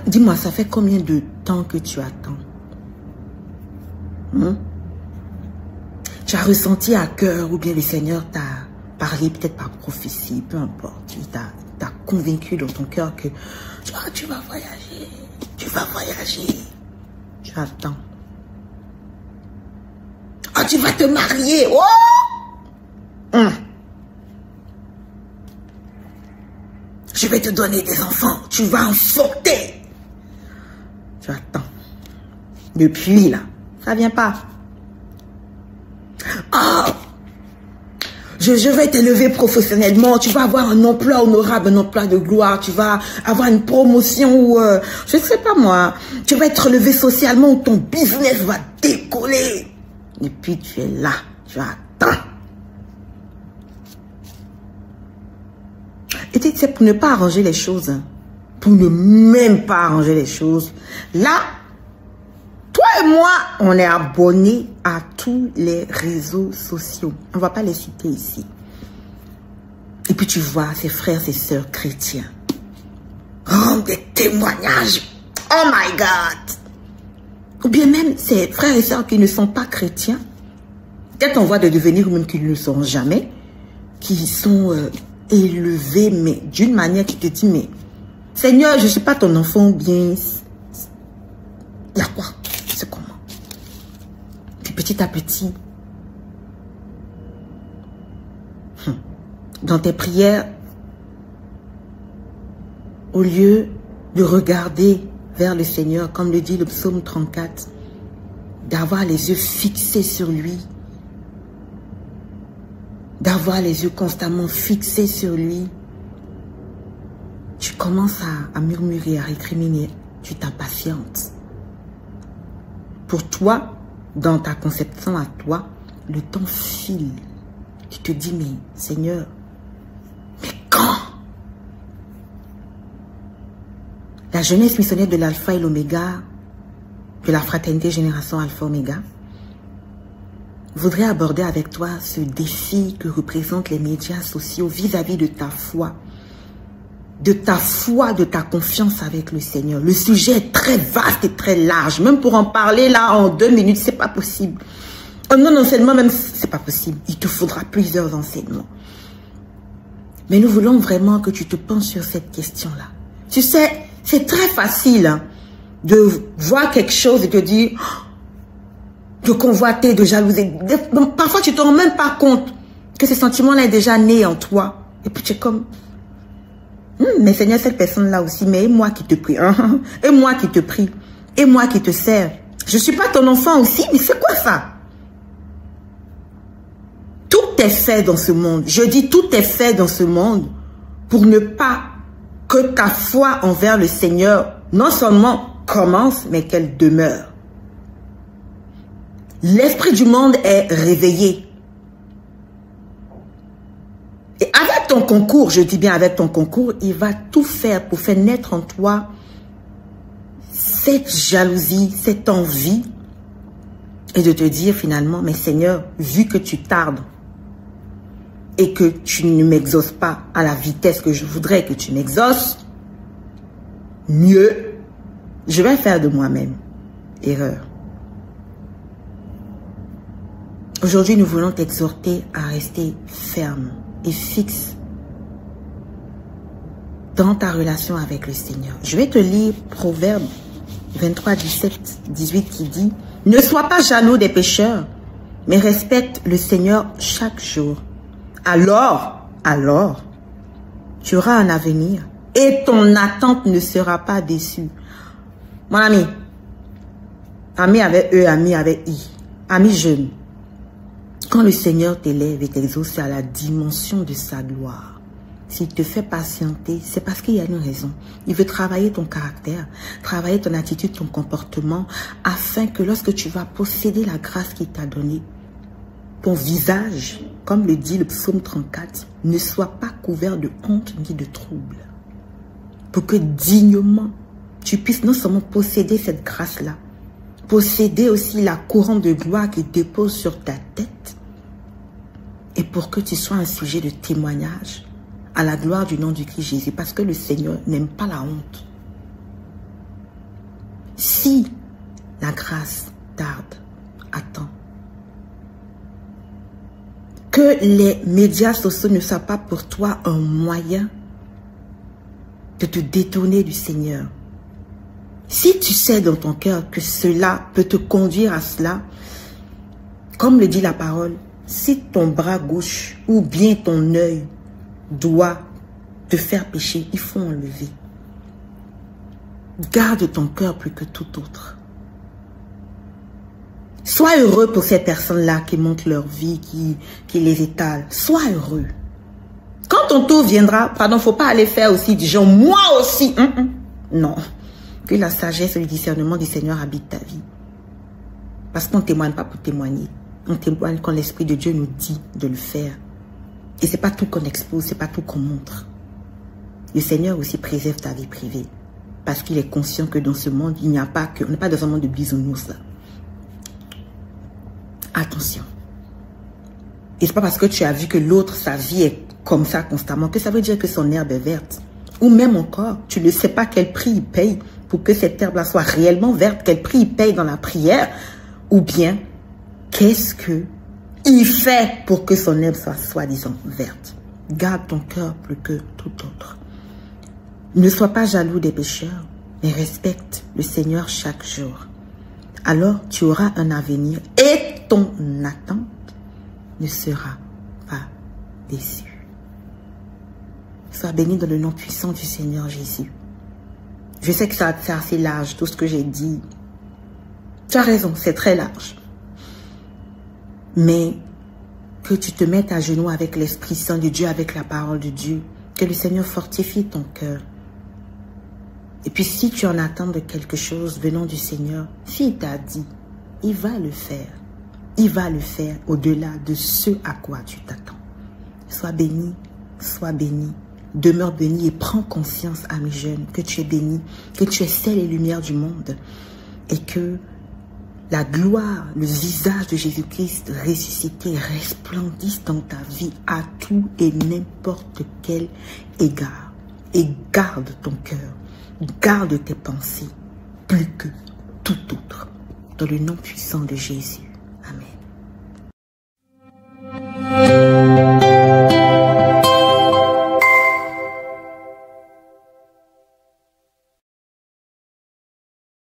Dis-moi, ça fait combien de temps que tu attends? Tu as ressenti à cœur ou bien le Seigneur t'a parlé peut-être par prophétie, peu importe. Il t'a convaincu dans ton cœur que tu vas voyager, tu vas voyager. Tu attends. Oh, tu vas te marier. Oh! Je vais te donner des enfants. Tu vas en sauter. Tu attends. Depuis là, ça vient pas. Oh! Je vais t'élever professionnellement. Tu vas avoir un emploi honorable, un emploi de gloire. Tu vas avoir une promotion ou, je ne sais pas moi, tu vas être relevé socialement ou ton business va décoller. Et puis tu es là, tu attends. Et c'est pour ne pas arranger les choses. Hein. Pour ne même pas arranger les choses. Là, toi et moi, on est abonnés à tous les réseaux sociaux. On ne va pas les citer ici. Et puis tu vois ces frères et sœurs chrétiens rendre des témoignages. Oh my God! Ou bien même ces frères et sœurs qui ne sont pas chrétiens. Peut-être on voit de devenir ou même qu'ils ne le seront jamais. Qui sont élevés, mais d'une manière qui te dit, mais Seigneur, je ne suis pas ton enfant ou bien... Il y a quoi? C'est comment? Puis petit à petit, dans tes prières, au lieu de regarder vers le Seigneur, comme le dit le psaume 34, d'avoir les yeux fixés sur lui, d'avoir les yeux constamment fixés sur lui, tu commences à murmurer, à récriminer, tu t'impatientes. Pour toi, dans ta conception à toi, le temps file. Tu te dis, mais Seigneur, mais quand? La jeunesse missionnaire de l'Alpha et l'Oméga, de la fraternité Génération Alpha Oméga, voudrait aborder avec toi ce défi que représentent les médias sociaux vis-à-vis de ta foi, de ta confiance avec le Seigneur. Le sujet est très vaste et très large. Même pour en parler là en 2 minutes, c'est pas possible. En un enseignement même, c'est pas possible. Il te faudra plusieurs enseignements. Mais nous voulons vraiment que tu te penches sur cette question-là. Tu sais, c'est très facile hein, de voir quelque chose et de dire, de convoiter, de jalouser. Parfois, tu ne te rends même pas compte que ce sentiment-là est déjà né en toi. Et puis tu es comme... mais Seigneur, cette personne-là aussi, mais et moi qui te prie, et moi qui te prie, et moi qui te sers. Je ne suis pas ton enfant aussi, mais c'est quoi ça? Tout est fait dans ce monde. Je dis tout est fait dans ce monde pour ne pas que ta foi envers le Seigneur non seulement commence, mais qu'elle demeure. L'esprit du monde est réveillé. Et avec ton concours, je dis bien avec ton concours, il va tout faire pour faire naître en toi cette jalousie, cette envie et de te dire finalement, mais Seigneur, vu que tu tardes et que tu ne m'exauces pas à la vitesse que je voudrais que tu m'exauces, mieux, je vais faire de moi-même erreur. Aujourd'hui, nous voulons t'exhorter à rester ferme et fixe dans ta relation avec le Seigneur. Je vais te lire Proverbe 23, 17, 18 qui dit « Ne sois pas jaloux des pécheurs, mais respecte le Seigneur chaque jour. Alors, tu auras un avenir et ton attente ne sera pas déçue. » Mon ami, ami avec E, ami avec I, ami jeune, quand le Seigneur t'élève et t'exauce à la dimension de sa gloire, s'il te fait patienter, c'est parce qu'il y a une raison. Il veut travailler ton caractère, travailler ton attitude, ton comportement, afin que lorsque tu vas posséder la grâce qu'il t'a donnée, ton visage, comme le dit le psaume 34, ne soit pas couvert de honte ni de trouble. Pour que dignement, tu puisses non seulement posséder cette grâce-là, posséder aussi la couronne de gloire qui dépose sur ta tête, et pour que tu sois un sujet de témoignage à la gloire du nom du Christ Jésus, parce que le Seigneur n'aime pas la honte. Si la grâce tarde, attends. Que les médias sociaux ne soient pas pour toi un moyen de te détourner du Seigneur. Si tu sais dans ton cœur que cela peut te conduire à cela, comme le dit la parole, si ton bras gauche ou bien ton œil doit te faire pécher, il faut enlever. Garde ton cœur plus que tout autre. Sois heureux pour ces personnes-là qui montrent leur vie, qui les étalent. Sois heureux. Quand ton tour viendra, pardon, faut pas aller faire aussi du genre, moi aussi. Non. Que la sagesse et le discernement du Seigneur habitent ta vie. Parce qu'on ne témoigne pas pour témoigner. On témoigne quand l'Esprit de Dieu nous dit de le faire. Et c'est pas tout qu'on expose, c'est pas tout qu'on montre. Le Seigneur aussi préserve ta vie privée. Parce qu'il est conscient que dans ce monde, il n'y a pas que, on n'est pas dans un monde de bisounours là. Attention. Et c'est pas parce que tu as vu que l'autre, sa vie est comme ça constamment, que ça veut dire que son herbe est verte. Ou même encore, tu ne sais pas quel prix il paye pour que cette herbe-là soit réellement verte, quel prix il paye dans la prière, ou bien, qu'est-ce que il fait pour que son herbe soit soi-disant verte. Garde ton cœur plus que tout autre. Ne sois pas jaloux des pécheurs, mais respecte le Seigneur chaque jour. Alors tu auras un avenir et ton attente ne sera pas déçue. Sois béni dans le nom puissant du Seigneur Jésus. Je sais que c'est assez large, tout ce que j'ai dit. Tu as raison, c'est très large. Mais que tu te mettes à genoux avec l'Esprit Saint de Dieu, avec la parole de Dieu. Que le Seigneur fortifie ton cœur. Et puis si tu en attends de quelque chose venant du Seigneur, s'il t'a dit, il va le faire. Il va le faire au-delà de ce à quoi tu t'attends. Sois béni, demeure béni et prends conscience, amis jeunes, que tu es béni, que tu es sel et lumière du monde et que la gloire, le visage de Jésus-Christ ressuscité resplendisse dans ta vie à tout et n'importe quel égard. Et garde ton cœur, garde tes pensées plus que tout autre. Dans le nom puissant de Jésus.